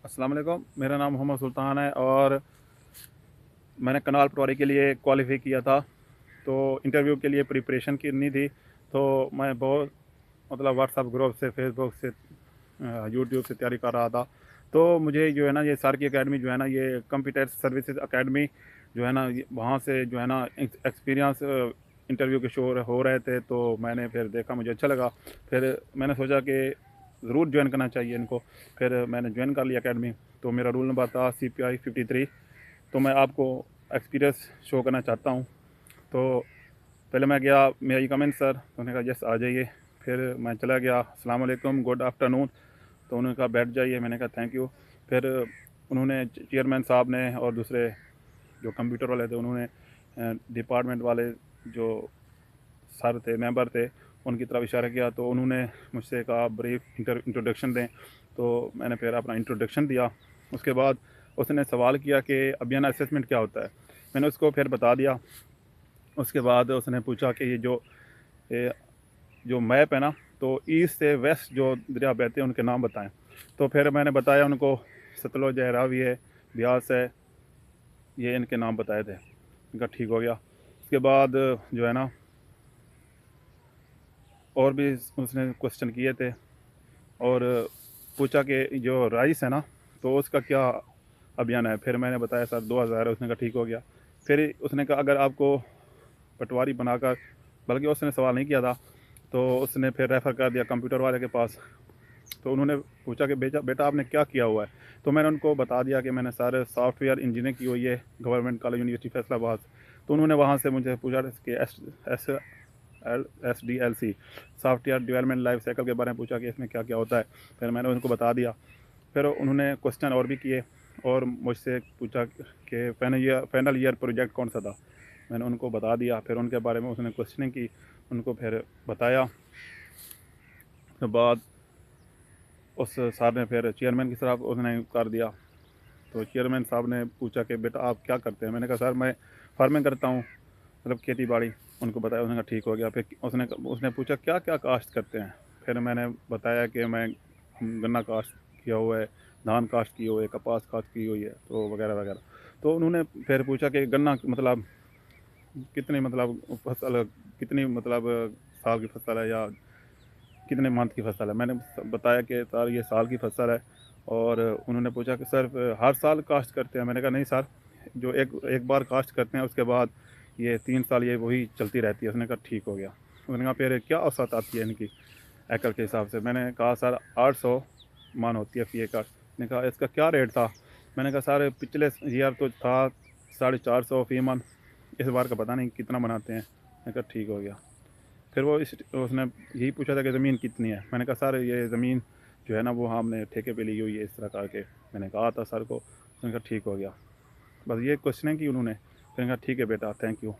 अस्सलाम वालेकुम। मेरा नाम मोहम्मद सुल्तान है और मैंने कनाल पटवारी के लिए क्वालिफाई किया था। तो इंटरव्यू के लिए प्रिपरेशन करनी थी। तो मैं बहुत व्हाट्सएप ग्रुप से, फेसबुक से, यूट्यूब से तैयारी कर रहा था। तो मुझे जो है ना ये सार की अकेडमी जो है ना, ये कंप्यूटर सर्विसेज अकेडमी जो है ना, वहाँ से जो है ना एक्सपीरियंस इंटरव्यू के शो हो रहे थे। तो मैंने फिर देखा, मुझे अच्छा लगा। फिर मैंने सोचा कि ज़रूर ज्वाइन करना चाहिए इनको। फिर मैंने ज्वाइन कर लिया अकेडमी। तो मेरा रोल नंबर था CPI 53। तो मैं आपको एक्सपीरियंस शो करना चाहता हूँ। तो पहले मैं गया, मे आई कम इन सर? तो उन्होंने कहा यस आ जाइए। फिर मैं चला गया, अस्सलाम वालेकुम, गुड आफ्टरनून। तो उन्होंने कहा बैठ जाइए। मैंने कहा थैंक यू। फिर उन्होंने, चेयरमैन साहब ने और दूसरे जो कंप्यूटर वाले थे, उन्होंने डिपार्टमेंट वाले जो सर थे, मेंबर थे, उनकी तरफ इशारा किया। तो उन्होंने मुझसे कहा ब्रीफ इंट्रोडक्शन दें। तो मैंने फिर अपना इंट्रोडक्शन दिया। उसके बाद उसने सवाल किया कि अभियान असेसमेंट क्या होता है। मैंने उसको फिर बता दिया। उसके बाद उसने पूछा कि ये जो मैप है ना, तो ईस्ट से वेस्ट जो दरिया बहते हैं उनके नाम बताएं। तो फिर मैंने बताया उनको, सतलुज है, रावी है, ब्यास है, ये इनके नाम बताए थे। इनका ठीक हो गया। उसके बाद जो है ना, और भी उसने क्वेश्चन किए थे और पूछा कि जो राइस है ना, तो उसका क्या अभियान है। फिर मैंने बताया सर 2000 है। उसने कहा ठीक हो गया। फिर उसने कहा अगर आपको पटवारी बनाकर, बल्कि उसने सवाल नहीं किया था, तो उसने फिर रेफ़र कर दिया कंप्यूटर वाले के पास। तो उन्होंने पूछा कि बेटा बेटा आपने क्या किया हुआ है। तो मैंने उनको बता दिया कि मैंने सर सॉफ्टवेयर इंजीनियरिंग की हुई है गवर्नमेंट कॉलेज यूनिवर्सिटी फैसलाबाद। तो उन्होंने वहाँ से मुझे पूछा कि SDLC software development life cycle के बारे में पूछा कि इसमें क्या क्या होता है। फिर मैंने उनको बता दिया। फिर उन्होंने क्वेश्चन और भी किए और मुझसे पूछा कि फाइनल ईयर प्रोजेक्ट कौन सा था। मैंने उनको बता दिया। फिर उनके बारे में उसने क्वेश्चनिंग की, उनको फिर बताया। उसके बाद उस सर ने फिर चेयरमैन की तरफ उसने कर दिया। तो चेयरमैन साहब ने पूछा कि बेटा आप क्या करते हैं। मैंने कहा सर मैं फार्मिंग करता हूँ, खेती बाड़ी। उनको बताया। उसने कहा ठीक हो गया। फिर उसने उसने पूछा क्या क्या काश्त करते हैं। फिर मैंने बताया कि मैं गन्ना काश्त किया हुआ है, धान काश्त की हुई है, कपास काश्त की हुई है, तो वगैरह वगैरह। तो उन्होंने फिर पूछा कि गन्ना कितनी फसल, कितनी साल की फसल है या कितने मंथ की फसल है। मैंने बताया कि सर ये साल की फसल है। और उन्होंने पूछा कि सर हर साल काश्त करते हैं। मैंने कहा नहीं सर, जो एक एक बार काश्त करते हैं उसके बाद ये 3 साल ये वही चलती रहती है। उसने कहा ठीक हो गया। उन्होंने कहा फिर क्या औसत आती है इनकी एकड़ के हिसाब से। मैंने कहा सर 800 मन होती है फी एकड़। मैंने कहा इसका क्या रेट था। मैंने कहा सर पिछले ईयर तो था 450 फी मन, इस बार का पता नहीं कितना बनाते हैं। मैंने कहा ठीक हो गया। फिर उसने यही पूछा था कि ज़मीन कितनी है। मैंने कहा सर ये ज़मीन जो है ना, वो हमने ठेके पे ली हुई है, इस तरह करके मैंने कहा था सर को। उसने कहा ठीक हो गया। बस ये क्वेश्चन की उन्होंने। फिर कहा ठीक है बेटा, थैंक यू।